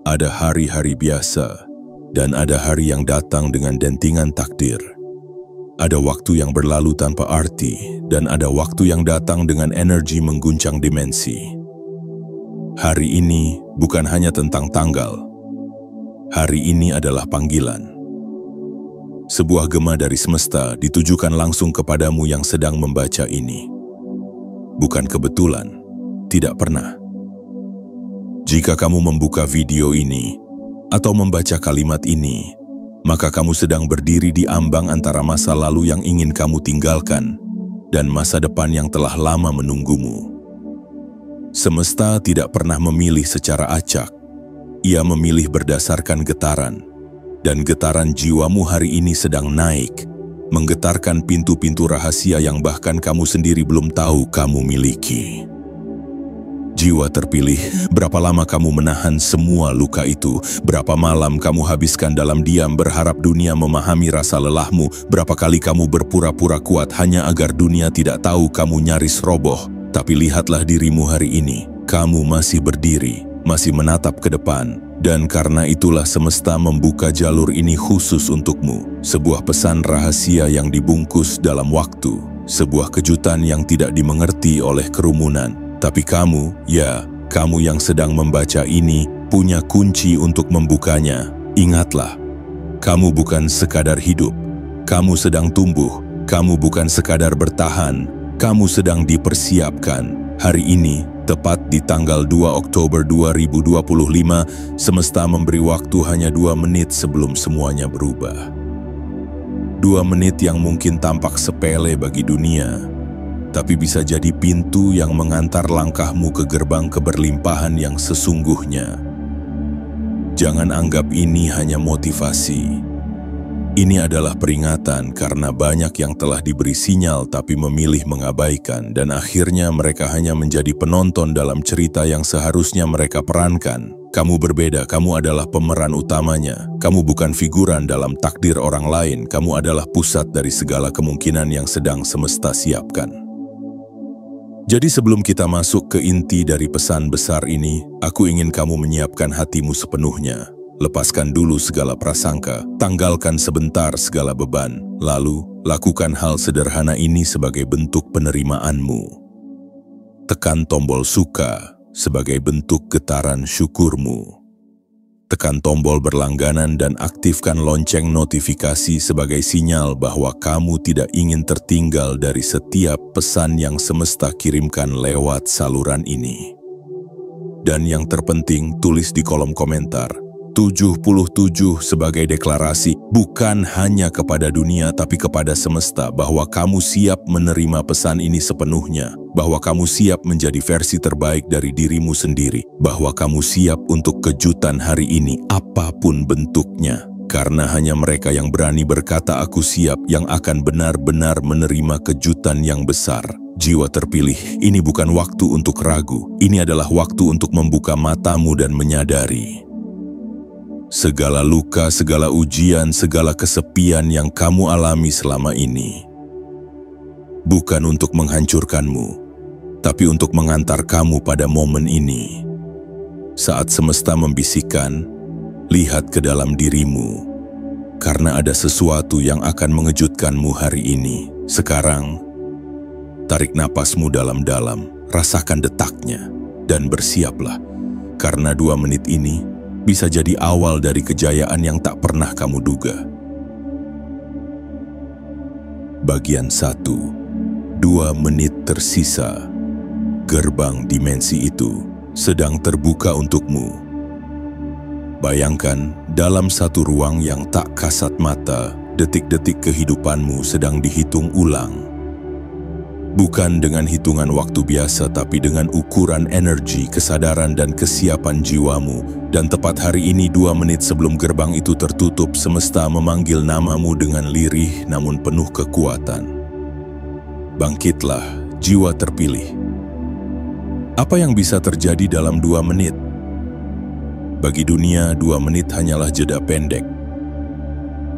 Ada hari-hari biasa, dan ada hari yang datang dengan dentingan takdir. Ada waktu yang berlalu tanpa arti, dan ada waktu yang datang dengan energi mengguncang dimensi. Hari ini bukan hanya tentang tanggal. Hari ini adalah panggilan. Sebuah gema dari semesta ditujukan langsung kepadamu yang sedang membaca ini. Bukan kebetulan, tidak pernah. Jika kamu membuka video ini atau membaca kalimat ini, maka kamu sedang berdiri di ambang antara masa lalu yang ingin kamu tinggalkan dan masa depan yang telah lama menunggumu. Semesta tidak pernah memilih secara acak. Ia memilih berdasarkan getaran, dan getaran jiwamu hari ini sedang naik, menggetarkan pintu-pintu rahasia yang bahkan kamu sendiri belum tahu kamu miliki. Jiwa terpilih, berapa lama kamu menahan semua luka itu? Berapa malam kamu habiskan dalam diam berharap dunia memahami rasa lelahmu? Berapa kali kamu berpura-pura kuat hanya agar dunia tidak tahu kamu nyaris roboh? Tapi lihatlah dirimu hari ini, kamu masih berdiri, masih menatap ke depan. Dan karena itulah semesta membuka jalur ini khusus untukmu. Sebuah pesan rahasia yang dibungkus dalam waktu. Sebuah kejutan yang tidak dimengerti oleh kerumunan. Tapi kamu, ya, kamu yang sedang membaca ini, punya kunci untuk membukanya. Ingatlah, kamu bukan sekadar hidup. Kamu sedang tumbuh. Kamu bukan sekadar bertahan. Kamu sedang dipersiapkan. Hari ini, tepat di tanggal 2 Oktober 2025, semesta memberi waktu hanya 2 menit sebelum semuanya berubah. 2 menit yang mungkin tampak sepele bagi dunia, tapi bisa jadi pintu yang mengantar langkahmu ke gerbang keberlimpahan yang sesungguhnya. Jangan anggap ini hanya motivasi. Ini adalah peringatan karena banyak yang telah diberi sinyal tapi memilih mengabaikan, dan akhirnya mereka hanya menjadi penonton dalam cerita yang seharusnya mereka perankan. Kamu berbeda, kamu adalah pemeran utamanya. Kamu bukan figuran dalam takdir orang lain, kamu adalah pusat dari segala kemungkinan yang sedang semesta siapkan. Jadi sebelum kita masuk ke inti dari pesan besar ini, aku ingin kamu menyiapkan hatimu sepenuhnya. Lepaskan dulu segala prasangka, tanggalkan sebentar segala beban, lalu lakukan hal sederhana ini sebagai bentuk penerimaanmu. Tekan tombol suka sebagai bentuk getaran syukurmu. Tekan tombol berlangganan dan aktifkan lonceng notifikasi sebagai sinyal bahwa kamu tidak ingin tertinggal dari setiap pesan yang semesta kirimkan lewat saluran ini. Dan yang terpenting, tulis di kolom komentar 77 sebagai deklarasi, bukan hanya kepada dunia tapi kepada semesta, bahwa kamu siap menerima pesan ini sepenuhnya, bahwa kamu siap menjadi versi terbaik dari dirimu sendiri, bahwa kamu siap untuk kejutan hari ini apapun bentuknya. Karena hanya mereka yang berani berkata aku siap yang akan benar-benar menerima kejutan yang besar. Jiwa terpilih, ini bukan waktu untuk ragu, ini adalah waktu untuk membuka matamu dan menyadari. Segala luka, segala ujian, segala kesepian yang kamu alami selama ini bukan untuk menghancurkanmu, tapi untuk mengantar kamu pada momen ini. Saat semesta membisikkan, lihat ke dalam dirimu, karena ada sesuatu yang akan mengejutkanmu hari ini. Sekarang, tarik napasmu dalam-dalam, rasakan detaknya, dan bersiaplah, karena 2 menit ini bisa jadi awal dari kejayaan yang tak pernah kamu duga. Bagian 1. 2 menit tersisa. Gerbang dimensi itu sedang terbuka untukmu. Bayangkan, dalam satu ruang yang tak kasat mata, detik-detik kehidupanmu sedang dihitung ulang. Bukan dengan hitungan waktu biasa, tapi dengan ukuran energi, kesadaran, dan kesiapan jiwamu. Dan tepat hari ini, 2 menit sebelum gerbang itu tertutup, semesta memanggil namamu dengan lirih namun penuh kekuatan. Bangkitlah, jiwa terpilih. Apa yang bisa terjadi dalam 2 menit? Bagi dunia, 2 menit hanyalah jeda pendek.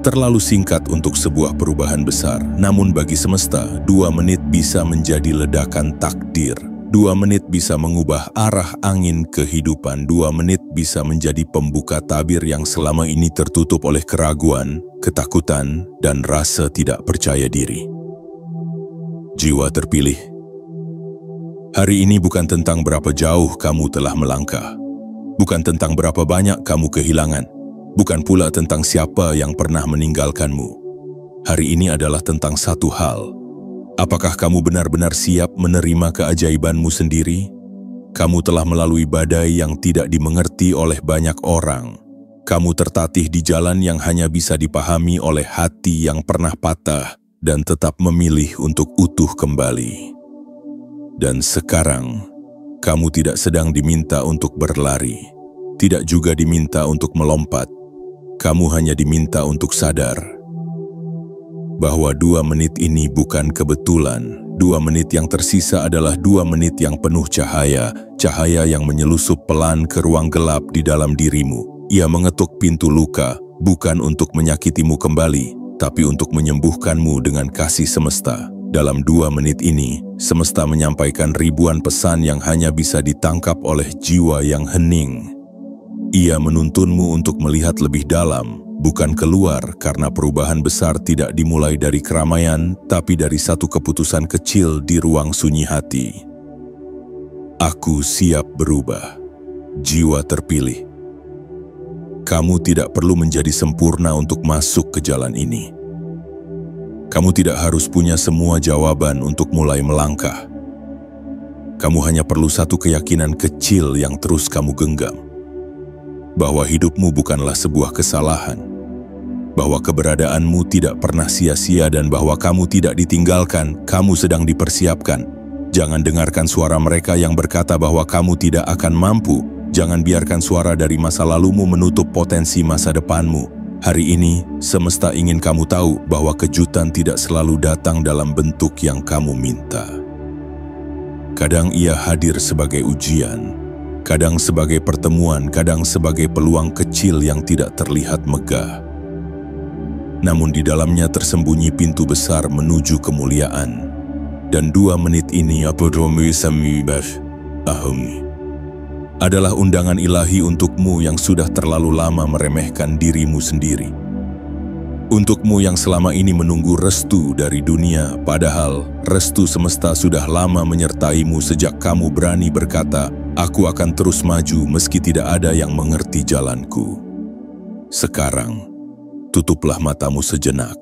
Terlalu singkat untuk sebuah perubahan besar, namun bagi semesta, 2 menit bisa menjadi ledakan takdir. 2 2 menit bisa mengubah arah angin kehidupan. 2 menit bisa menjadi pembuka tabir yang selama ini tertutup oleh keraguan, ketakutan, dan rasa tidak percaya diri. Jiwa terpilih. Hari ini bukan tentang berapa jauh kamu telah melangkah. Bukan tentang berapa banyak kamu kehilangan. Bukan pula tentang siapa yang pernah meninggalkanmu. Hari ini adalah tentang satu hal. Apakah kamu benar-benar siap menerima keajaibanmu sendiri? Kamu telah melalui badai yang tidak dimengerti oleh banyak orang. Kamu tertatih di jalan yang hanya bisa dipahami oleh hati yang pernah patah dan tetap memilih untuk utuh kembali. Dan sekarang, kamu tidak sedang diminta untuk berlari, tidak juga diminta untuk melompat. Kamu hanya diminta untuk sadar bahwa 2 menit ini bukan kebetulan. 2 menit yang tersisa adalah 2 menit yang penuh cahaya, cahaya yang menyelusup pelan ke ruang gelap di dalam dirimu. Ia mengetuk pintu luka, bukan untuk menyakitimu kembali, tapi untuk menyembuhkanmu dengan kasih semesta. Dalam 2 menit ini, semesta menyampaikan ribuan pesan yang hanya bisa ditangkap oleh jiwa yang hening. Ia menuntunmu untuk melihat lebih dalam, bukan keluar, karena perubahan besar tidak dimulai dari keramaian, tapi dari satu keputusan kecil di ruang sunyi hati. Aku siap berubah. Jiwa terpilih. Kamu tidak perlu menjadi sempurna untuk masuk ke jalan ini. Kamu tidak harus punya semua jawaban untuk mulai melangkah. Kamu hanya perlu satu keyakinan kecil yang terus kamu genggam. Bahwa hidupmu bukanlah sebuah kesalahan, bahwa keberadaanmu tidak pernah sia-sia, dan bahwa kamu tidak ditinggalkan, kamu sedang dipersiapkan. Jangan dengarkan suara mereka yang berkata bahwa kamu tidak akan mampu. Jangan biarkan suara dari masa lalumu menutup potensi masa depanmu. Hari ini, semesta ingin kamu tahu bahwa kejutan tidak selalu datang dalam bentuk yang kamu minta. Kadang ia hadir sebagai ujian, kadang sebagai pertemuan, kadang sebagai peluang kecil yang tidak terlihat megah. Namun di dalamnya tersembunyi pintu besar menuju kemuliaan. Dan 2 menit ini adalah undangan ilahi untukmu yang sudah terlalu lama meremehkan dirimu sendiri. Untukmu yang selama ini menunggu restu dari dunia, padahal restu semesta sudah lama menyertaimu sejak kamu berani berkata, "Aku akan terus maju meski tidak ada yang mengerti jalanku." Sekarang, tutuplah matamu sejenak.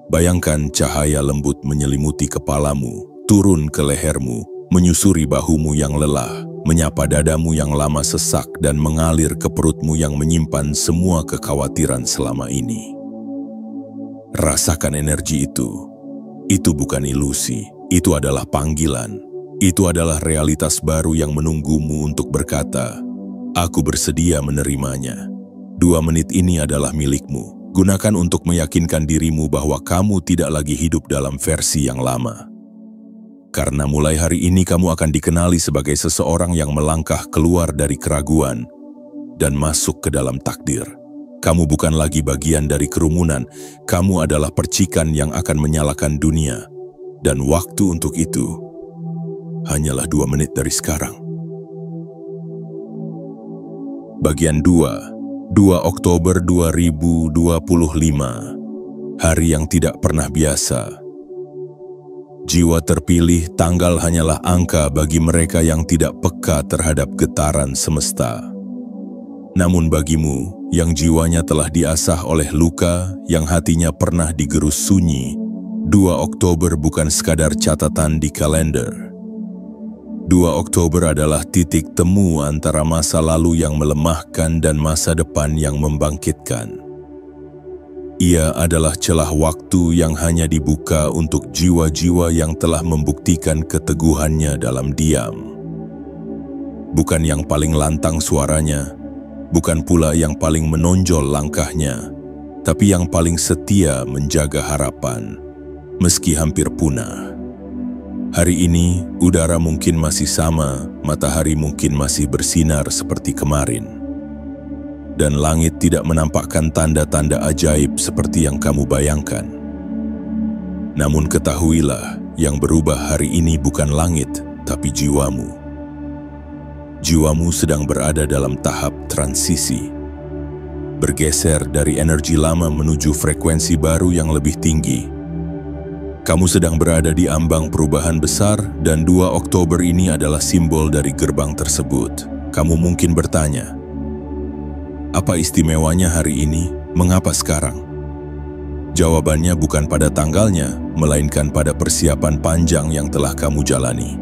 Bayangkan cahaya lembut menyelimuti kepalamu, turun ke lehermu, menyusuri bahumu yang lelah, menyapa dadamu yang lama sesak, dan mengalir ke perutmu yang menyimpan semua kekhawatiran selama ini. Rasakan energi itu. Itu bukan ilusi, itu adalah panggilan. Itu adalah realitas baru yang menunggumu untuk berkata, "Aku bersedia menerimanya." 2 menit ini adalah milikmu. Gunakan untuk meyakinkan dirimu bahwa kamu tidak lagi hidup dalam versi yang lama. Karena mulai hari ini kamu akan dikenali sebagai seseorang yang melangkah keluar dari keraguan dan masuk ke dalam takdir. Kamu bukan lagi bagian dari kerumunan, kamu adalah percikan yang akan menyalakan dunia. Dan waktu untuk itu hanyalah 2 menit dari sekarang. Bagian 2 Oktober 2025. Hari yang tidak pernah biasa. Jiwa terpilih, tanggal hanyalah angka bagi mereka yang tidak peka terhadap getaran semesta. Namun bagimu, yang jiwanya telah diasah oleh luka, yang hatinya pernah digerus sunyi, 2 Oktober bukan sekadar catatan di kalender. 2 Oktober adalah titik temu antara masa lalu yang melemahkan dan masa depan yang membangkitkan. Ia adalah celah waktu yang hanya dibuka untuk jiwa-jiwa yang telah membuktikan keteguhannya dalam diam. Bukan yang paling lantang suaranya, bukan pula yang paling menonjol langkahnya, tapi yang paling setia menjaga harapan, meski hampir punah. Hari ini, udara mungkin masih sama, matahari mungkin masih bersinar seperti kemarin. Dan langit tidak menampakkan tanda-tanda ajaib seperti yang kamu bayangkan. Namun ketahuilah, yang berubah hari ini bukan langit, tapi jiwamu. Jiwamu sedang berada dalam tahap transisi, bergeser dari energi lama menuju frekuensi baru yang lebih tinggi. Kamu sedang berada di ambang perubahan besar dan 2 Oktober ini adalah simbol dari gerbang tersebut. Kamu mungkin bertanya, apa istimewanya hari ini? Mengapa sekarang? Jawabannya bukan pada tanggalnya, melainkan pada persiapan panjang yang telah kamu jalani.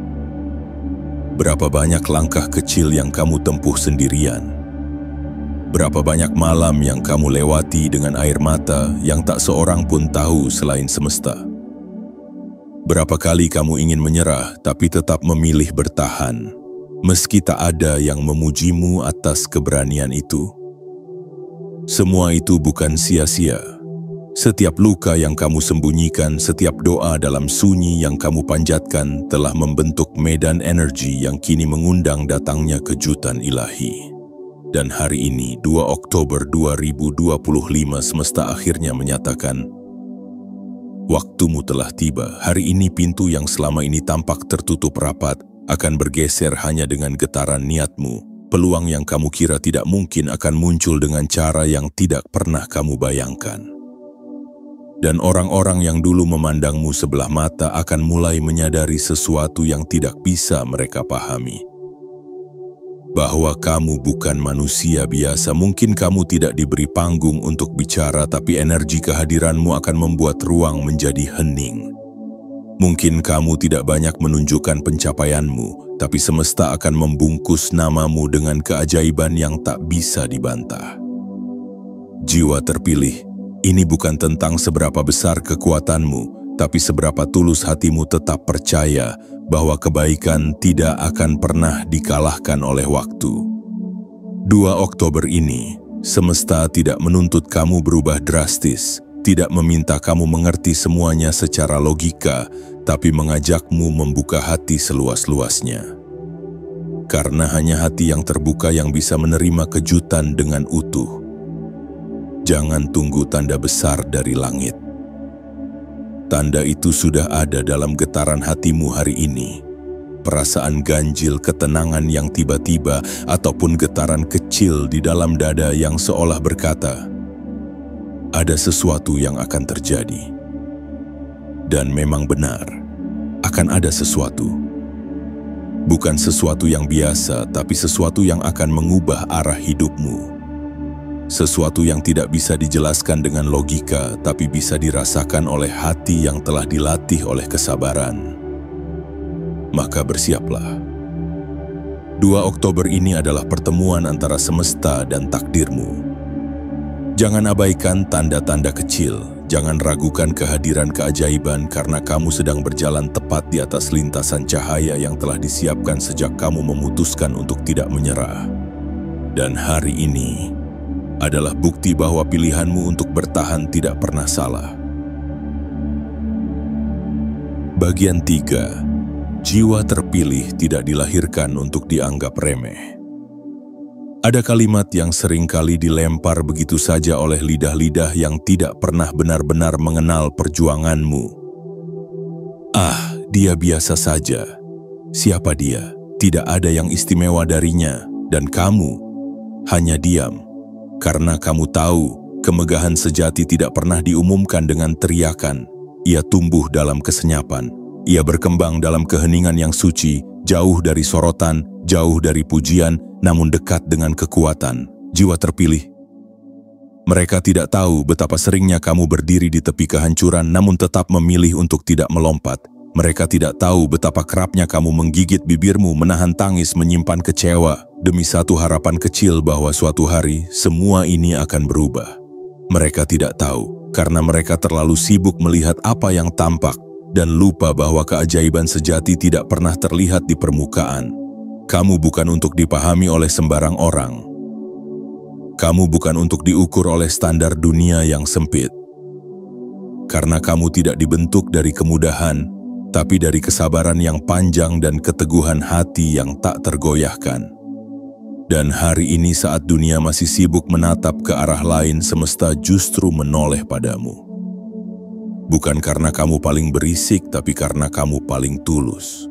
Berapa banyak langkah kecil yang kamu tempuh sendirian? Berapa banyak malam yang kamu lewati dengan air mata yang tak seorang pun tahu selain semesta? Berapa kali kamu ingin menyerah tapi tetap memilih bertahan, meski tak ada yang memujimu atas keberanian itu? Semua itu bukan sia-sia. Setiap luka yang kamu sembunyikan, setiap doa dalam sunyi yang kamu panjatkan telah membentuk medan energi yang kini mengundang datangnya kejutan ilahi. Dan hari ini, 2 Oktober 2025, semesta akhirnya menyatakan, waktumu telah tiba. Hari ini pintu yang selama ini tampak tertutup rapat akan bergeser hanya dengan getaran niatmu. Peluang yang kamu kira tidak mungkin akan muncul dengan cara yang tidak pernah kamu bayangkan. Dan orang-orang yang dulu memandangmu sebelah mata akan mulai menyadari sesuatu yang tidak bisa mereka pahami. Bahwa kamu bukan manusia biasa. Mungkin kamu tidak diberi panggung untuk bicara, tapi energi kehadiranmu akan membuat ruang menjadi hening. Mungkin kamu tidak banyak menunjukkan pencapaianmu, tapi semesta akan membungkus namamu dengan keajaiban yang tak bisa dibantah. Jiwa terpilih, ini bukan tentang seberapa besar kekuatanmu, tapi seberapa tulus hatimu tetap percaya bahwa kebaikan tidak akan pernah dikalahkan oleh waktu. 2 Oktober ini, semesta tidak menuntut kamu berubah drastis, tidak meminta kamu mengerti semuanya secara logika, tapi mengajakmu membuka hati seluas-luasnya. Karena hanya hati yang terbuka yang bisa menerima kejutan dengan utuh. Jangan tunggu tanda besar dari langit. Tanda itu sudah ada dalam getaran hatimu hari ini. Perasaan ganjil, ketenangan yang tiba-tiba, ataupun getaran kecil di dalam dada yang seolah berkata, ada sesuatu yang akan terjadi. Dan memang benar, akan ada sesuatu. Bukan sesuatu yang biasa, tapi sesuatu yang akan mengubah arah hidupmu. Sesuatu yang tidak bisa dijelaskan dengan logika, tapi bisa dirasakan oleh hati yang telah dilatih oleh kesabaran. Maka bersiaplah. 2 Oktober ini adalah pertemuan antara semesta dan takdirmu. Jangan abaikan tanda-tanda kecil. Jangan ragukan kehadiran keajaiban karena kamu sedang berjalan tepat di atas lintasan cahaya yang telah disiapkan sejak kamu memutuskan untuk tidak menyerah. Dan hari ini adalah bukti bahwa pilihanmu untuk bertahan tidak pernah salah. Bagian 3. Jiwa terpilih tidak dilahirkan untuk dianggap remeh. Ada kalimat yang seringkali dilempar begitu saja oleh lidah-lidah yang tidak pernah benar-benar mengenal perjuanganmu. Ah, dia biasa saja. Siapa dia? Tidak ada yang istimewa darinya, dan kamu hanya diam. Karena kamu tahu, kemegahan sejati tidak pernah diumumkan dengan teriakan. Ia tumbuh dalam kesenyapan. Ia berkembang dalam keheningan yang suci, jauh dari sorotan, jauh dari pujian, namun dekat dengan kekuatan. Jiwa terpilih. Mereka tidak tahu betapa seringnya kamu berdiri di tepi kehancuran, namun tetap memilih untuk tidak melompat. Mereka tidak tahu betapa kerapnya kamu menggigit bibirmu, menahan tangis, menyimpan kecewa, demi satu harapan kecil bahwa suatu hari semua ini akan berubah. Mereka tidak tahu, karena mereka terlalu sibuk melihat apa yang tampak, dan lupa bahwa keajaiban sejati tidak pernah terlihat di permukaan. Kamu bukan untuk dipahami oleh sembarang orang. Kamu bukan untuk diukur oleh standar dunia yang sempit. Karena kamu tidak dibentuk dari kemudahan, tapi dari kesabaran yang panjang dan keteguhan hati yang tak tergoyahkan. Dan hari ini saat dunia masih sibuk menatap ke arah lain, semesta justru menoleh padamu. Bukan karena kamu paling berisik, tapi karena kamu paling tulus.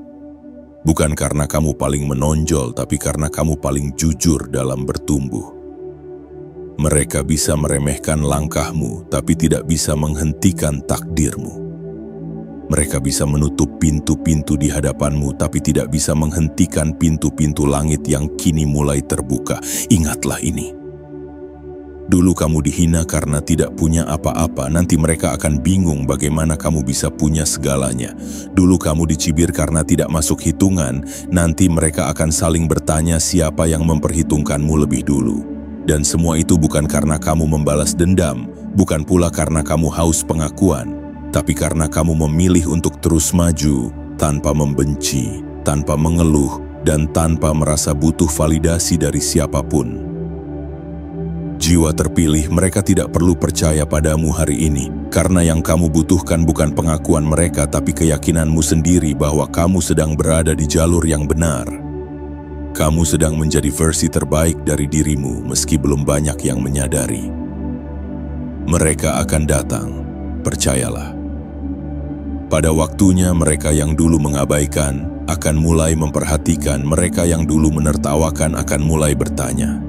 Bukan karena kamu paling menonjol, tapi karena kamu paling jujur dalam bertumbuh. Mereka bisa meremehkan langkahmu, tapi tidak bisa menghentikan takdirmu. Mereka bisa menutup pintu-pintu di hadapanmu, tapi tidak bisa menghentikan pintu-pintu langit yang kini mulai terbuka. Ingatlah ini. Dulu kamu dihina karena tidak punya apa-apa, nanti mereka akan bingung bagaimana kamu bisa punya segalanya. Dulu kamu dicibir karena tidak masuk hitungan, nanti mereka akan saling bertanya siapa yang memperhitungkanmu lebih dulu. Dan semua itu bukan karena kamu membalas dendam, bukan pula karena kamu haus pengakuan, tapi karena kamu memilih untuk terus maju, tanpa membenci, tanpa mengeluh, dan tanpa merasa butuh validasi dari siapapun. Jiwa terpilih, mereka tidak perlu percaya padamu hari ini, karena yang kamu butuhkan bukan pengakuan mereka, tapi keyakinanmu sendiri bahwa kamu sedang berada di jalur yang benar. Kamu sedang menjadi versi terbaik dari dirimu, meski belum banyak yang menyadari. Mereka akan datang, percayalah. Pada waktunya mereka yang dulu mengabaikan akan mulai memperhatikan, mereka yang dulu menertawakan akan mulai bertanya.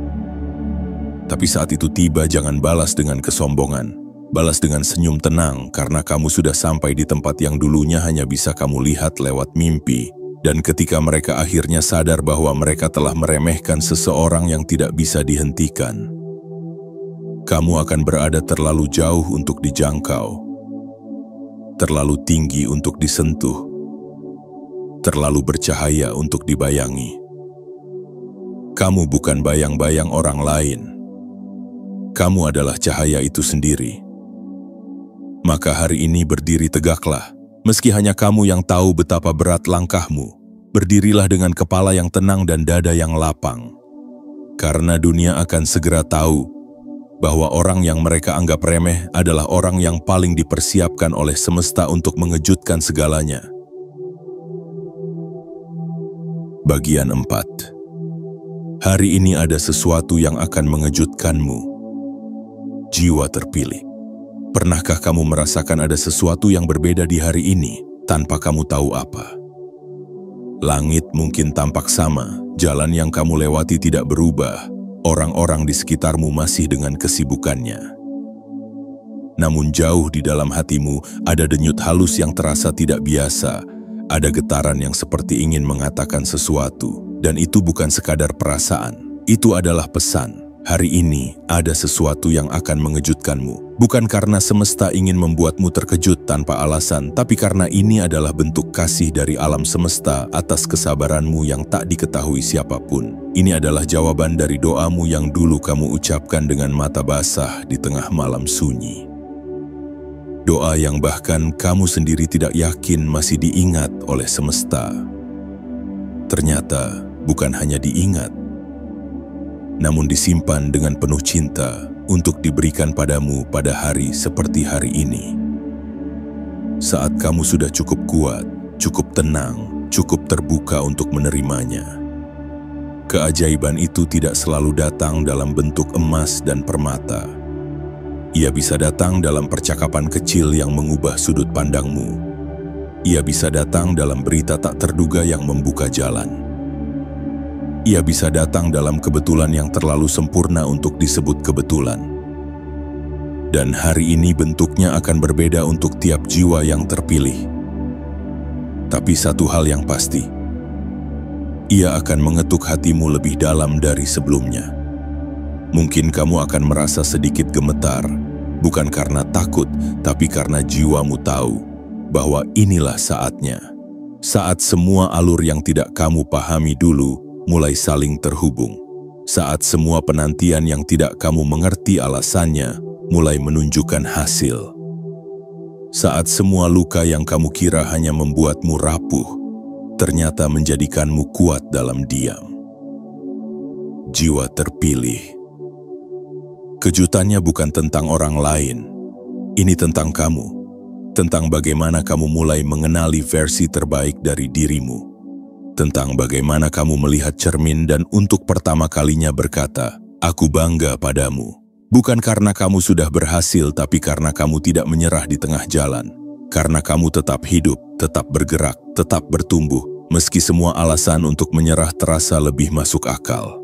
Tapi saat itu tiba, jangan balas dengan kesombongan, balas dengan senyum tenang karena kamu sudah sampai di tempat yang dulunya hanya bisa kamu lihat lewat mimpi. Dan ketika mereka akhirnya sadar bahwa mereka telah meremehkan seseorang yang tidak bisa dihentikan, kamu akan berada terlalu jauh untuk dijangkau, terlalu tinggi untuk disentuh, terlalu bercahaya untuk dibayangi. Kamu bukan bayang-bayang orang lain. Kamu adalah cahaya itu sendiri. Maka hari ini berdiri tegaklah, meski hanya kamu yang tahu betapa berat langkahmu. Berdirilah dengan kepala yang tenang dan dada yang lapang. Karena dunia akan segera tahu bahwa orang yang mereka anggap remeh adalah orang yang paling dipersiapkan oleh semesta untuk mengejutkan segalanya. Bagian 4. Hari ini ada sesuatu yang akan mengejutkanmu. Jiwa terpilih. Pernahkah kamu merasakan ada sesuatu yang berbeda di hari ini tanpa kamu tahu apa? Langit mungkin tampak sama, jalan yang kamu lewati tidak berubah, orang-orang di sekitarmu masih dengan kesibukannya. Namun jauh di dalam hatimu ada denyut halus yang terasa tidak biasa, ada getaran yang seperti ingin mengatakan sesuatu, dan itu bukan sekadar perasaan, itu adalah pesan. Hari ini ada sesuatu yang akan mengejutkanmu, bukan karena semesta ingin membuatmu terkejut tanpa alasan, tapi karena ini adalah bentuk kasih dari alam semesta atas kesabaranmu yang tak diketahui siapapun. Ini adalah jawaban dari doamu yang dulu kamu ucapkan dengan mata basah di tengah malam sunyi. Doa yang bahkan kamu sendiri tidak yakin masih diingat oleh semesta. Ternyata bukan hanya diingat, namun disimpan dengan penuh cinta untuk diberikan padamu pada hari seperti hari ini. Saat kamu sudah cukup kuat, cukup tenang, cukup terbuka untuk menerimanya. Keajaiban itu tidak selalu datang dalam bentuk emas dan permata. Ia bisa datang dalam percakapan kecil yang mengubah sudut pandangmu. Ia bisa datang dalam berita tak terduga yang membuka jalan. Ia bisa datang dalam kebetulan yang terlalu sempurna untuk disebut kebetulan. Dan hari ini bentuknya akan berbeda untuk tiap jiwa yang terpilih. Tapi satu hal yang pasti, ia akan mengetuk hatimu lebih dalam dari sebelumnya. Mungkin kamu akan merasa sedikit gemetar, bukan karena takut, tapi karena jiwamu tahu bahwa inilah saatnya. Saat semua alur yang tidak kamu pahami dulu mulai saling terhubung. Saat semua penantian yang tidak kamu mengerti alasannya mulai menunjukkan hasil. Saat semua luka yang kamu kira hanya membuatmu rapuh, ternyata menjadikanmu kuat dalam diam. Jiwa terpilih. Kejutannya bukan tentang orang lain. Ini tentang kamu. Tentang bagaimana kamu mulai mengenali versi terbaik dari dirimu. Tentang bagaimana kamu melihat cermin dan untuk pertama kalinya berkata, "Aku bangga padamu." Bukan karena kamu sudah berhasil, tapi karena kamu tidak menyerah di tengah jalan. Karena kamu tetap hidup, tetap bergerak, tetap bertumbuh, meski semua alasan untuk menyerah terasa lebih masuk akal.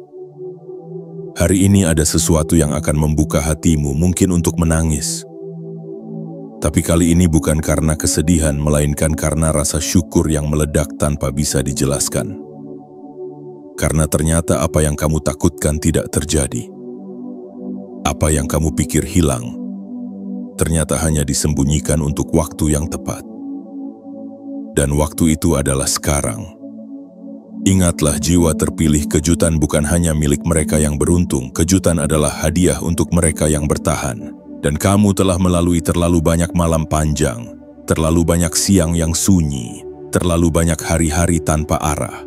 Hari ini ada sesuatu yang akan membuka hatimu, mungkin untuk menangis. Tapi kali ini bukan karena kesedihan, melainkan karena rasa syukur yang meledak tanpa bisa dijelaskan. Karena ternyata apa yang kamu takutkan tidak terjadi. Apa yang kamu pikir hilang, ternyata hanya disembunyikan untuk waktu yang tepat. Dan waktu itu adalah sekarang. Ingatlah, jiwa terpilih, kejutan bukan hanya milik mereka yang beruntung, kejutan adalah hadiah untuk mereka yang bertahan. Dan kamu telah melalui terlalu banyak malam panjang, terlalu banyak siang yang sunyi, terlalu banyak hari-hari tanpa arah.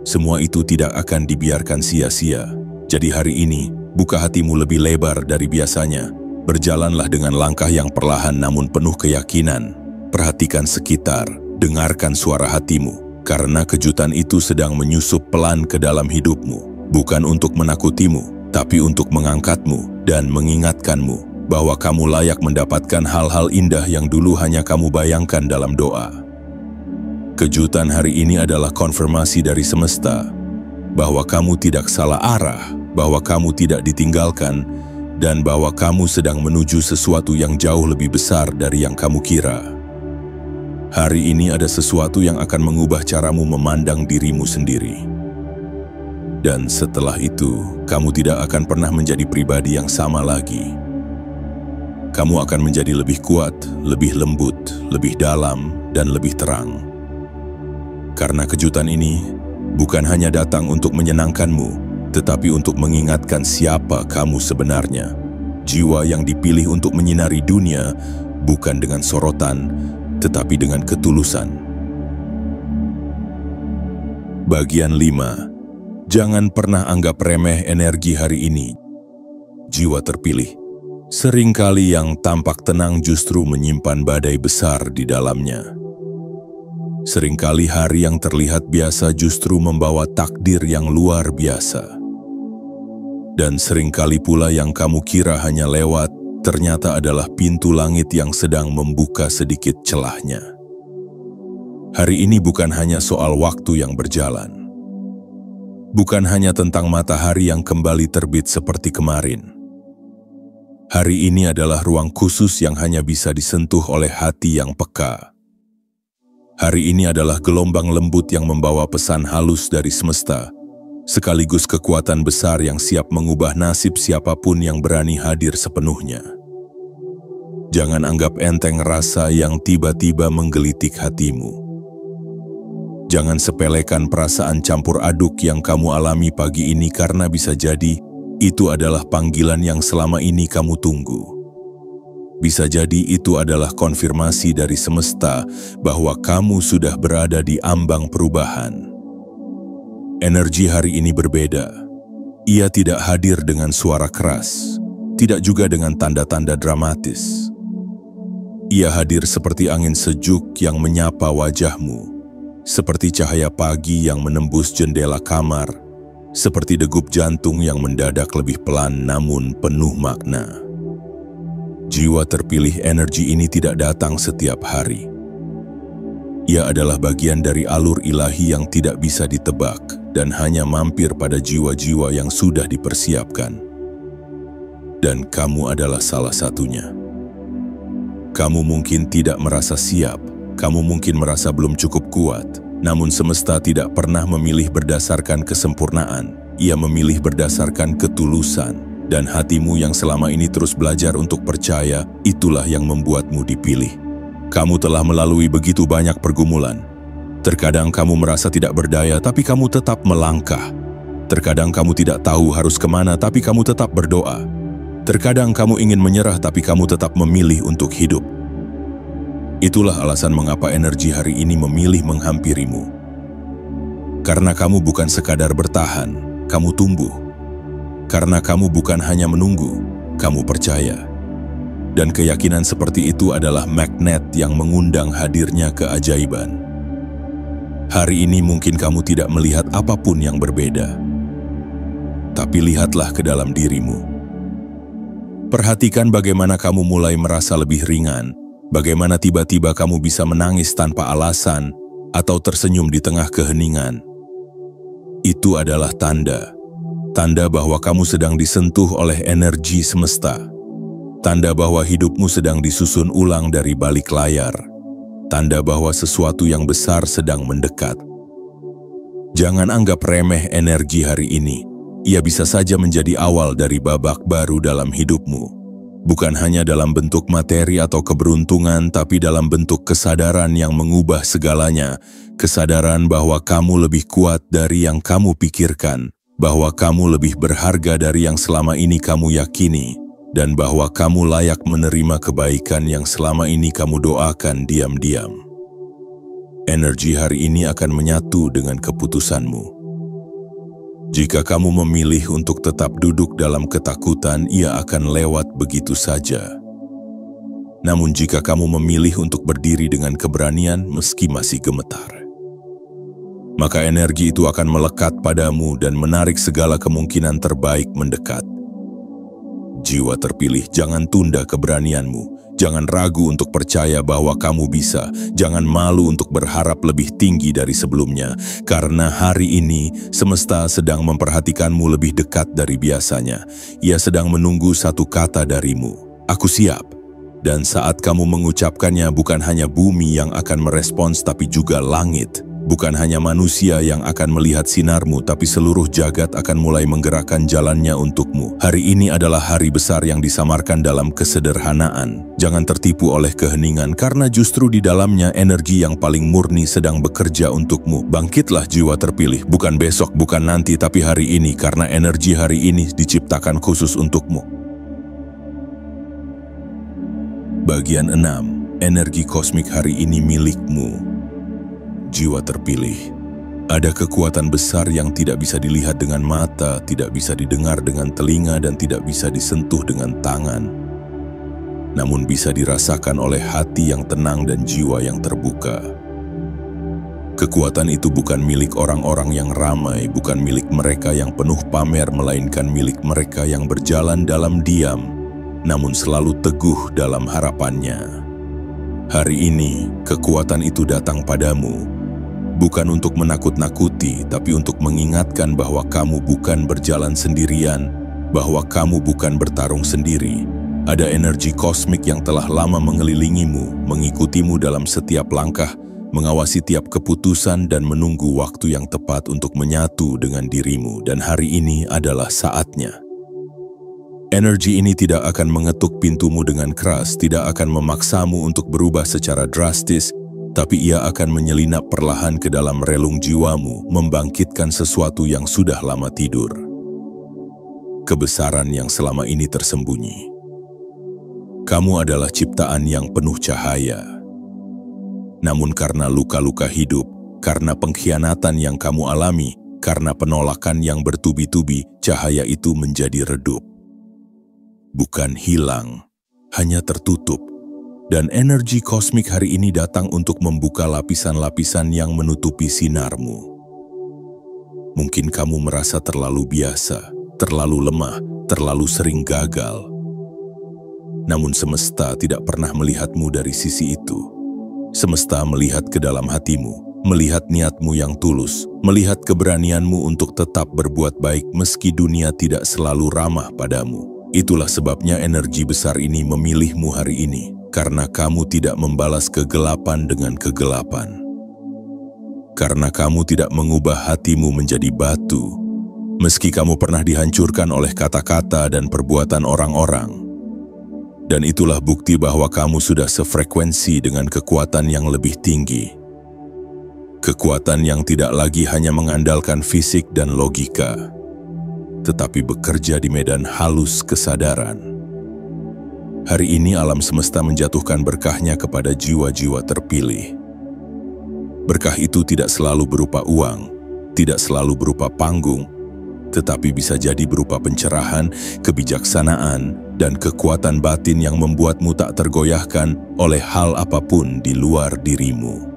Semua itu tidak akan dibiarkan sia-sia. Jadi hari ini, buka hatimu lebih lebar dari biasanya. Berjalanlah dengan langkah yang perlahan namun penuh keyakinan. Perhatikan sekitar, dengarkan suara hatimu. Karena kejutan itu sedang menyusup pelan ke dalam hidupmu. Bukan untuk menakutimu, tapi untuk mengangkatmu dan mengingatkanmu bahwa kamu layak mendapatkan hal-hal indah yang dulu hanya kamu bayangkan dalam doa. Kejutan hari ini adalah konfirmasi dari semesta bahwa kamu tidak salah arah, bahwa kamu tidak ditinggalkan, dan bahwa kamu sedang menuju sesuatu yang jauh lebih besar dari yang kamu kira. Hari ini ada sesuatu yang akan mengubah caramu memandang dirimu sendiri. Dan setelah itu, kamu tidak akan pernah menjadi pribadi yang sama lagi. Kamu akan menjadi lebih kuat, lebih lembut, lebih dalam, dan lebih terang. Karena kejutan ini bukan hanya datang untuk menyenangkanmu, tetapi untuk mengingatkan siapa kamu sebenarnya. Jiwa yang dipilih untuk menyinari dunia, bukan dengan sorotan, tetapi dengan ketulusan. Bagian 5. Jangan pernah anggap remeh energi hari ini. Jiwa terpilih, seringkali yang tampak tenang justru menyimpan badai besar di dalamnya. Seringkali hari yang terlihat biasa justru membawa takdir yang luar biasa. Dan seringkali pula yang kamu kira hanya lewat, ternyata adalah pintu langit yang sedang membuka sedikit celahnya. Hari ini bukan hanya soal waktu yang berjalan. Bukan hanya tentang matahari yang kembali terbit seperti kemarin. Hari ini adalah ruang khusus yang hanya bisa disentuh oleh hati yang peka. Hari ini adalah gelombang lembut yang membawa pesan halus dari semesta, sekaligus kekuatan besar yang siap mengubah nasib siapapun yang berani hadir sepenuhnya. Jangan anggap enteng rasa yang tiba-tiba menggelitik hatimu. Jangan sepelekan perasaan campur aduk yang kamu alami pagi ini, karena bisa jadi itu adalah panggilan yang selama ini kamu tunggu. Bisa jadi itu adalah konfirmasi dari semesta bahwa kamu sudah berada di ambang perubahan. Energi hari ini berbeda. Ia tidak hadir dengan suara keras, tidak juga dengan tanda-tanda dramatis. Ia hadir seperti angin sejuk yang menyapa wajahmu, seperti cahaya pagi yang menembus jendela kamar, seperti degup jantung yang mendadak lebih pelan namun penuh makna. Jiwa terpilih, energi ini tidak datang setiap hari. Ia adalah bagian dari alur ilahi yang tidak bisa ditebak dan hanya mampir pada jiwa-jiwa yang sudah dipersiapkan. Dan kamu adalah salah satunya. Kamu mungkin tidak merasa siap, kamu mungkin merasa belum cukup kuat, namun semesta tidak pernah memilih berdasarkan kesempurnaan. Ia memilih berdasarkan ketulusan, dan hatimu yang selama ini terus belajar untuk percaya, itulah yang membuatmu dipilih. Kamu telah melalui begitu banyak pergumulan. Terkadang kamu merasa tidak berdaya, tapi kamu tetap melangkah. Terkadang kamu tidak tahu harus kemana, tapi kamu tetap berdoa. Terkadang kamu ingin menyerah, tapi kamu tetap memilih untuk hidup. Itulah alasan mengapa energi hari ini memilih menghampirimu. Karena kamu bukan sekadar bertahan, kamu tumbuh. Karena kamu bukan hanya menunggu, kamu percaya. Dan keyakinan seperti itu adalah magnet yang mengundang hadirnya keajaiban. Hari ini mungkin kamu tidak melihat apapun yang berbeda. Tapi lihatlah ke dalam dirimu. Perhatikan bagaimana kamu mulai merasa lebih ringan, bagaimana tiba-tiba kamu bisa menangis tanpa alasan, atau tersenyum di tengah keheningan, itu adalah tanda bahwa kamu sedang disentuh oleh energi semesta, tanda bahwa hidupmu sedang disusun ulang dari balik layar, tanda bahwa sesuatu yang besar sedang mendekat. Jangan anggap remeh energi hari ini. Ia bisa saja menjadi awal dari babak baru dalam hidupmu. Bukan hanya dalam bentuk materi atau keberuntungan, tapi dalam bentuk kesadaran yang mengubah segalanya. Kesadaran bahwa kamu lebih kuat dari yang kamu pikirkan, bahwa kamu lebih berharga dari yang selama ini kamu yakini, dan bahwa kamu layak menerima kebaikan yang selama ini kamu doakan diam-diam. Energi hari ini akan menyatu dengan keputusanmu. Jika kamu memilih untuk tetap duduk dalam ketakutan, ia akan lewat begitu saja. Namun jika kamu memilih untuk berdiri dengan keberanian meski masih gemetar, maka energi itu akan melekat padamu dan menarik segala kemungkinan terbaik mendekat. Jiwa terpilih, jangan tunda keberanianmu. Jangan ragu untuk percaya bahwa kamu bisa. Jangan malu untuk berharap lebih tinggi dari sebelumnya. Karena hari ini, semesta sedang memperhatikanmu lebih dekat dari biasanya. Ia sedang menunggu satu kata darimu, "Aku siap." Dan saat kamu mengucapkannya, bukan hanya bumi yang akan merespons, tapi juga langit. Bukan hanya manusia yang akan melihat sinarmu, tapi seluruh jagat akan mulai menggerakkan jalannya untukmu. Hari ini adalah hari besar yang disamarkan dalam kesederhanaan. Jangan tertipu oleh keheningan, karena justru di dalamnya energi yang paling murni sedang bekerja untukmu. Bangkitlah jiwa terpilih, bukan besok, bukan nanti, tapi hari ini, karena energi hari ini diciptakan khusus untukmu. Bagian 6. Energi kosmik hari ini milikmu. Jiwa terpilih, ada kekuatan besar yang tidak bisa dilihat dengan mata, tidak bisa didengar dengan telinga, dan tidak bisa disentuh dengan tangan. Namun bisa dirasakan oleh hati yang tenang dan jiwa yang terbuka. Kekuatan itu bukan milik orang-orang yang ramai, bukan milik mereka yang penuh pamer, melainkan milik mereka yang berjalan dalam diam, namun selalu teguh dalam harapannya. Hari ini, kekuatan itu datang padamu, bukan untuk menakut-nakuti, tapi untuk mengingatkan bahwa kamu bukan berjalan sendirian, bahwa kamu bukan bertarung sendiri. Ada energi kosmik yang telah lama mengelilingimu, mengikutimu dalam setiap langkah, mengawasi tiap keputusan, dan menunggu waktu yang tepat untuk menyatu dengan dirimu. Dan hari ini adalah saatnya. Energi ini tidak akan mengetuk pintumu dengan keras, tidak akan memaksamu untuk berubah secara drastis, tapi ia akan menyelinap perlahan ke dalam relung jiwamu, membangkitkan sesuatu yang sudah lama tidur. Kebesaran yang selama ini tersembunyi. Kamu adalah ciptaan yang penuh cahaya. Namun karena luka-luka hidup, karena pengkhianatan yang kamu alami, karena penolakan yang bertubi-tubi, cahaya itu menjadi redup. Bukan hilang, hanya tertutup. Dan energi kosmik hari ini datang untuk membuka lapisan-lapisan yang menutupi sinarmu. Mungkin kamu merasa terlalu biasa, terlalu lemah, terlalu sering gagal. Namun semesta tidak pernah melihatmu dari sisi itu. Semesta melihat ke dalam hatimu, melihat niatmu yang tulus, melihat keberanianmu untuk tetap berbuat baik meski dunia tidak selalu ramah padamu. Itulah sebabnya energi besar ini memilihmu hari ini. Karena kamu tidak membalas kegelapan dengan kegelapan. Karena kamu tidak mengubah hatimu menjadi batu, meski kamu pernah dihancurkan oleh kata-kata dan perbuatan orang-orang. Dan itulah bukti bahwa kamu sudah sefrekuensi dengan kekuatan yang lebih tinggi. Kekuatan yang tidak lagi hanya mengandalkan fisik dan logika, tetapi bekerja di medan halus kesadaran. Hari ini alam semesta menjatuhkan berkahnya kepada jiwa-jiwa terpilih. Berkah itu tidak selalu berupa uang, tidak selalu berupa panggung, tetapi bisa jadi berupa pencerahan, kebijaksanaan, dan kekuatan batin yang membuatmu tak tergoyahkan oleh hal apapun di luar dirimu.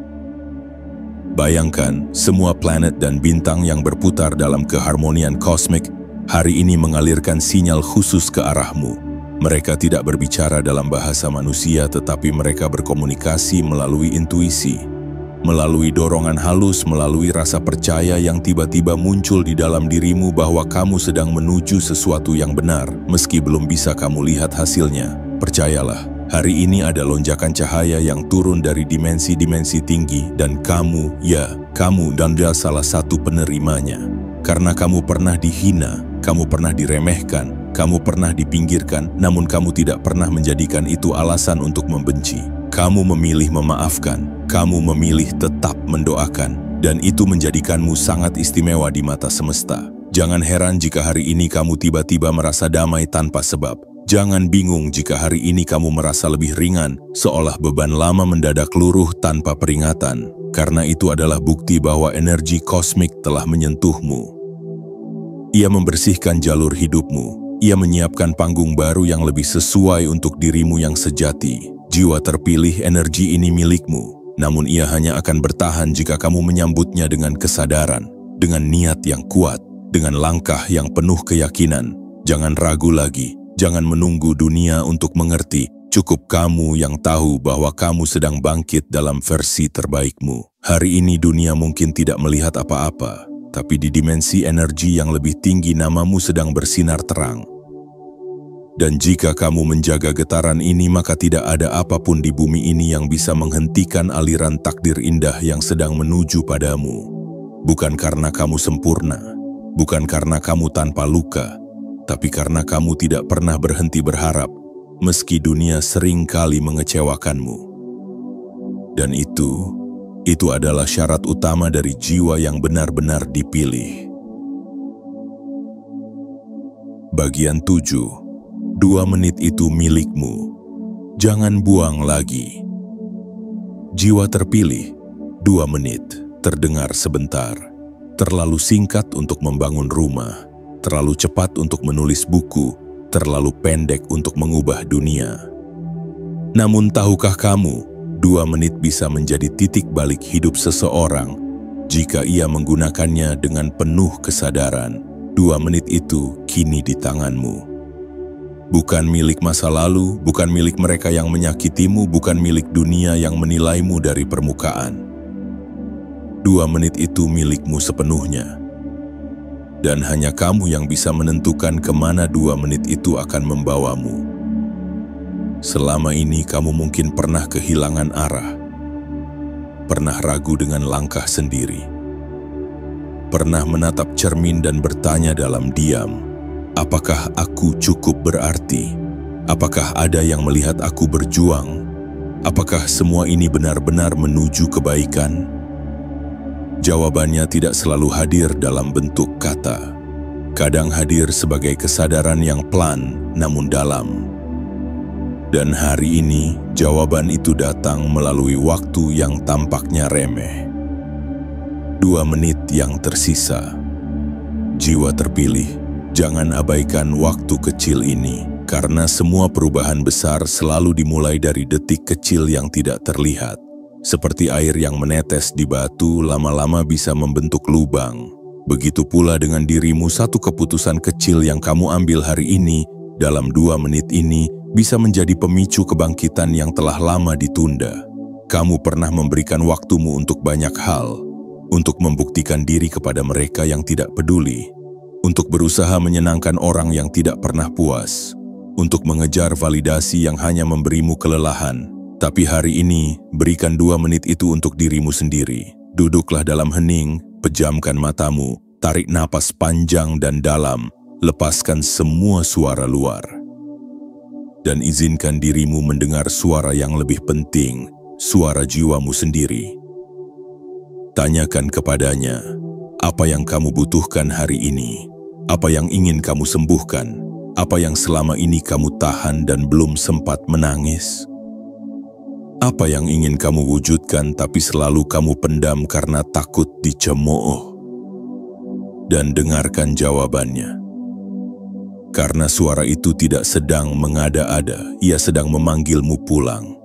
Bayangkan, semua planet dan bintang yang berputar dalam keharmonian kosmik hari ini mengalirkan sinyal khusus ke arahmu. Mereka tidak berbicara dalam bahasa manusia, tetapi mereka berkomunikasi melalui intuisi. Melalui dorongan halus, melalui rasa percaya yang tiba-tiba muncul di dalam dirimu bahwa kamu sedang menuju sesuatu yang benar, meski belum bisa kamu lihat hasilnya. Percayalah, hari ini ada lonjakan cahaya yang turun dari dimensi-dimensi tinggi dan kamu dan dia salah satu penerimanya. Karena kamu pernah dihina, kamu pernah diremehkan, kamu pernah dipinggirkan, namun kamu tidak pernah menjadikan itu alasan untuk membenci. Kamu memilih memaafkan, kamu memilih tetap mendoakan, dan itu menjadikanmu sangat istimewa di mata semesta. Jangan heran jika hari ini kamu tiba-tiba merasa damai tanpa sebab. Jangan bingung jika hari ini kamu merasa lebih ringan, seolah beban lama mendadak luruh tanpa peringatan. Karena itu adalah bukti bahwa energi kosmik telah menyentuhmu. Ia membersihkan jalur hidupmu. Ia menyiapkan panggung baru yang lebih sesuai untuk dirimu yang sejati. Jiwa terpilih, energi ini milikmu. Namun ia hanya akan bertahan jika kamu menyambutnya dengan kesadaran, dengan niat yang kuat, dengan langkah yang penuh keyakinan. Jangan ragu lagi, jangan menunggu dunia untuk mengerti. Cukup kamu yang tahu bahwa kamu sedang bangkit dalam versi terbaikmu. Hari ini dunia mungkin tidak melihat apa-apa, tapi di dimensi energi yang lebih tinggi namamu sedang bersinar terang. Dan jika kamu menjaga getaran ini, maka tidak ada apapun di bumi ini yang bisa menghentikan aliran takdir indah yang sedang menuju padamu. Bukan karena kamu sempurna, bukan karena kamu tanpa luka, tapi karena kamu tidak pernah berhenti berharap, meski dunia sering kali mengecewakanmu. Dan itu adalah syarat utama dari jiwa yang benar-benar dipilih. Bagian 7. 2 menit itu milikmu. Jangan buang lagi. Jiwa terpilih, 2 menit, terdengar sebentar. Terlalu singkat untuk membangun rumah, terlalu cepat untuk menulis buku, terlalu pendek untuk mengubah dunia. Namun tahukah kamu, 2 menit bisa menjadi titik balik hidup seseorang jika ia menggunakannya dengan penuh kesadaran. 2 menit itu kini di tanganmu. Bukan milik masa lalu, bukan milik mereka yang menyakitimu, bukan milik dunia yang menilaimu dari permukaan. 2 menit itu milikmu sepenuhnya. Dan hanya kamu yang bisa menentukan kemana 2 menit itu akan membawamu. Selama ini kamu mungkin pernah kehilangan arah, pernah ragu dengan langkah sendiri, pernah menatap cermin dan bertanya dalam diam, apakah aku cukup berarti? Apakah ada yang melihat aku berjuang? Apakah semua ini benar-benar menuju kebaikan? Jawabannya tidak selalu hadir dalam bentuk kata. Kadang hadir sebagai kesadaran yang pelan namun dalam. Dan hari ini, jawaban itu datang melalui waktu yang tampaknya remeh. 2 menit yang tersisa. Jiwa terpilih, jangan abaikan waktu kecil ini, karena semua perubahan besar selalu dimulai dari detik kecil yang tidak terlihat. Seperti air yang menetes di batu, lama-lama bisa membentuk lubang. Begitu pula dengan dirimu, satu keputusan kecil yang kamu ambil hari ini, dalam 2 menit ini, bisa menjadi pemicu kebangkitan yang telah lama ditunda. Kamu pernah memberikan waktumu untuk banyak hal, untuk membuktikan diri kepada mereka yang tidak peduli, untuk berusaha menyenangkan orang yang tidak pernah puas, untuk mengejar validasi yang hanya memberimu kelelahan. Tapi hari ini, berikan 2 menit itu untuk dirimu sendiri. Duduklah dalam hening, pejamkan matamu, tarik napas panjang dan dalam, lepaskan semua suara luar. Dan izinkan dirimu mendengar suara yang lebih penting, suara jiwamu sendiri. Tanyakan kepadanya, apa yang kamu butuhkan hari ini? Apa yang ingin kamu sembuhkan? Apa yang selama ini kamu tahan dan belum sempat menangis? Apa yang ingin kamu wujudkan tapi selalu kamu pendam karena takut dicemooh? Dan dengarkan jawabannya. Karena suara itu tidak sedang mengada-ada, ia sedang memanggilmu pulang.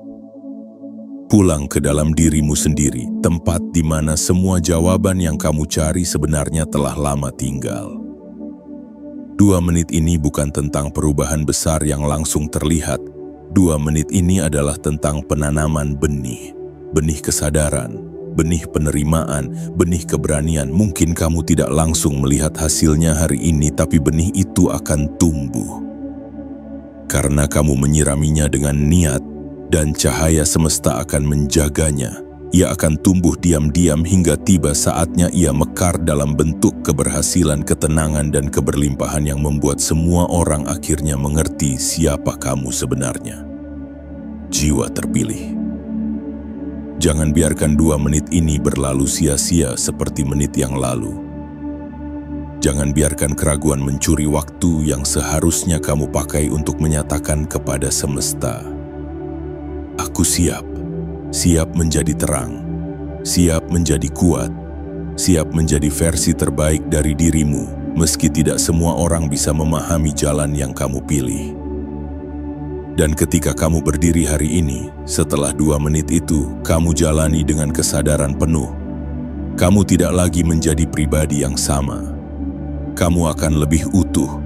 Pulang ke dalam dirimu sendiri, tempat di mana semua jawaban yang kamu cari sebenarnya telah lama tinggal. 2 menit ini bukan tentang perubahan besar yang langsung terlihat. 2 menit ini adalah tentang penanaman benih kesadaran, benih penerimaan, benih keberanian. Mungkin kamu tidak langsung melihat hasilnya hari ini, tapi benih itu akan tumbuh. Karena kamu menyiraminya dengan niat, dan cahaya semesta akan menjaganya. Ia akan tumbuh diam-diam hingga tiba saatnya ia mekar dalam bentuk keberhasilan, ketenangan, dan keberlimpahan yang membuat semua orang akhirnya mengerti siapa kamu sebenarnya. Jiwa terpilih. Jangan biarkan 2 menit ini berlalu sia-sia seperti menit yang lalu. Jangan biarkan keraguan mencuri waktu yang seharusnya kamu pakai untuk menyatakan kepada semesta, "Aku siap. Siap menjadi terang, siap menjadi kuat, siap menjadi versi terbaik dari dirimu, meski tidak semua orang bisa memahami jalan yang kamu pilih." Dan ketika kamu berdiri hari ini, setelah 2 menit itu, kamu jalani dengan kesadaran penuh. Kamu tidak lagi menjadi pribadi yang sama. Kamu akan lebih utuh,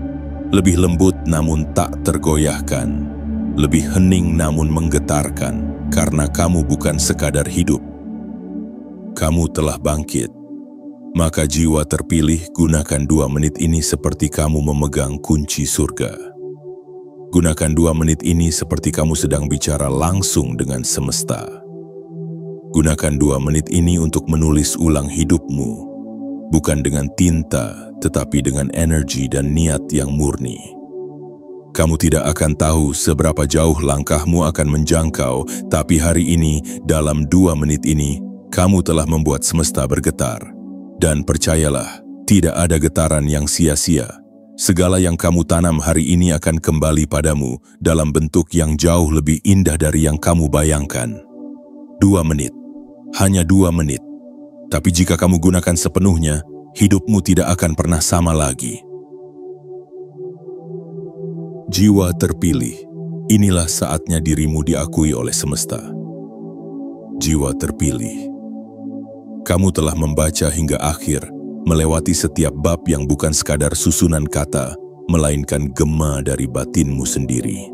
lebih lembut namun tak tergoyahkan, lebih hening namun menggetarkan. Karena kamu bukan sekadar hidup, kamu telah bangkit. Maka jiwa terpilih, gunakan 2 menit ini seperti kamu memegang kunci surga. Gunakan 2 menit ini seperti kamu sedang bicara langsung dengan semesta. Gunakan 2 menit ini untuk menulis ulang hidupmu, bukan dengan tinta, tetapi dengan energi dan niat yang murni. Kamu tidak akan tahu seberapa jauh langkahmu akan menjangkau, tapi hari ini, dalam 2 menit ini, kamu telah membuat semesta bergetar. Dan percayalah, tidak ada getaran yang sia-sia. Segala yang kamu tanam hari ini akan kembali padamu dalam bentuk yang jauh lebih indah dari yang kamu bayangkan. 2 menit, hanya 2 menit. Tapi jika kamu gunakan sepenuhnya, hidupmu tidak akan pernah sama lagi. Jiwa terpilih, inilah saatnya dirimu diakui oleh semesta. Jiwa terpilih, kamu telah membaca hingga akhir, melewati setiap bab yang bukan sekadar susunan kata, melainkan gema dari batinmu sendiri.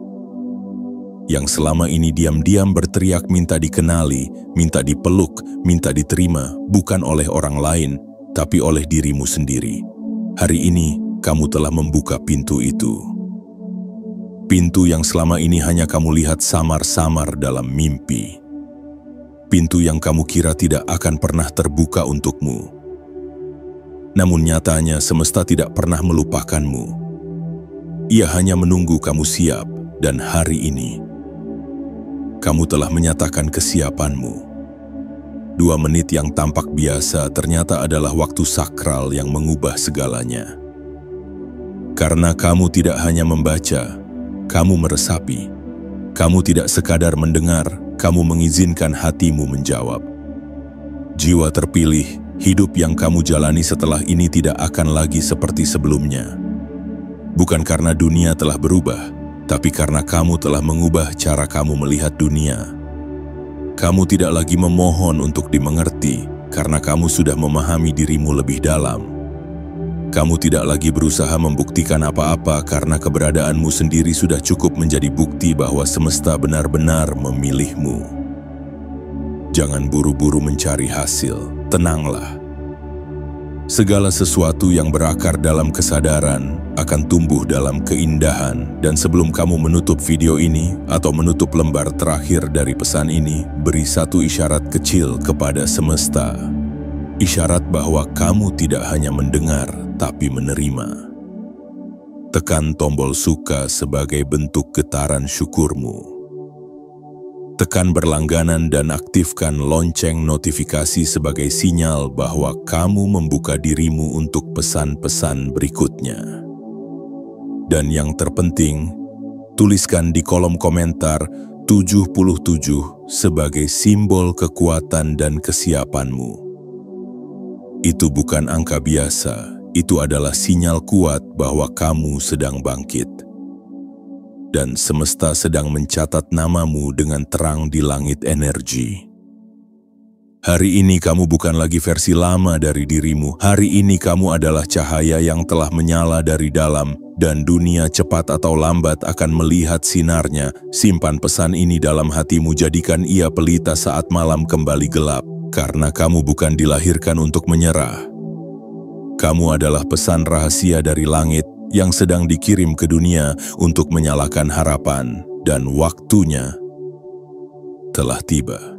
Yang selama ini diam-diam berteriak minta dikenali, minta dipeluk, minta diterima, bukan oleh orang lain, tapi oleh dirimu sendiri. Hari ini, kamu telah membuka pintu itu. Pintu yang selama ini hanya kamu lihat samar-samar dalam mimpi. Pintu yang kamu kira tidak akan pernah terbuka untukmu. Namun nyatanya semesta tidak pernah melupakanmu. Ia hanya menunggu kamu siap, dan hari ini, kamu telah menyatakan kesiapanmu. 2 menit yang tampak biasa ternyata adalah waktu sakral yang mengubah segalanya. Karena kamu tidak hanya membaca, kamu meresapi. Kamu tidak sekadar mendengar, kamu mengizinkan hatimu menjawab. Jiwa terpilih, hidup yang kamu jalani setelah ini tidak akan lagi seperti sebelumnya. Bukan karena dunia telah berubah, tapi karena kamu telah mengubah cara kamu melihat dunia. Kamu tidak lagi memohon untuk dimengerti, karena kamu sudah memahami dirimu lebih dalam. Kamu tidak lagi berusaha membuktikan apa-apa karena keberadaanmu sendiri sudah cukup menjadi bukti bahwa semesta benar-benar memilihmu. Jangan buru-buru mencari hasil, tenanglah. Segala sesuatu yang berakar dalam kesadaran akan tumbuh dalam keindahan, dan sebelum kamu menutup video ini atau menutup lembar terakhir dari pesan ini, beri satu isyarat kecil kepada semesta. Isyarat bahwa kamu tidak hanya mendengar, tapi menerima. Tekan tombol suka sebagai bentuk getaran syukurmu. Tekan berlangganan dan aktifkan lonceng notifikasi sebagai sinyal bahwa kamu membuka dirimu untuk pesan-pesan berikutnya. Dan yang terpenting, tuliskan di kolom komentar 77 sebagai simbol kekuatan dan kesiapanmu. Itu bukan angka biasa, itu adalah sinyal kuat bahwa kamu sedang bangkit. Dan semesta sedang mencatat namamu dengan terang di langit energi. Hari ini kamu bukan lagi versi lama dari dirimu. Hari ini kamu adalah cahaya yang telah menyala dari dalam, dan dunia cepat atau lambat akan melihat sinarnya. Simpan pesan ini dalam hatimu, jadikan ia pelita saat malam kembali gelap. Karena kamu bukan dilahirkan untuk menyerah. Kamu adalah pesan rahasia dari langit yang sedang dikirim ke dunia untuk menyalakan harapan, dan waktunya telah tiba.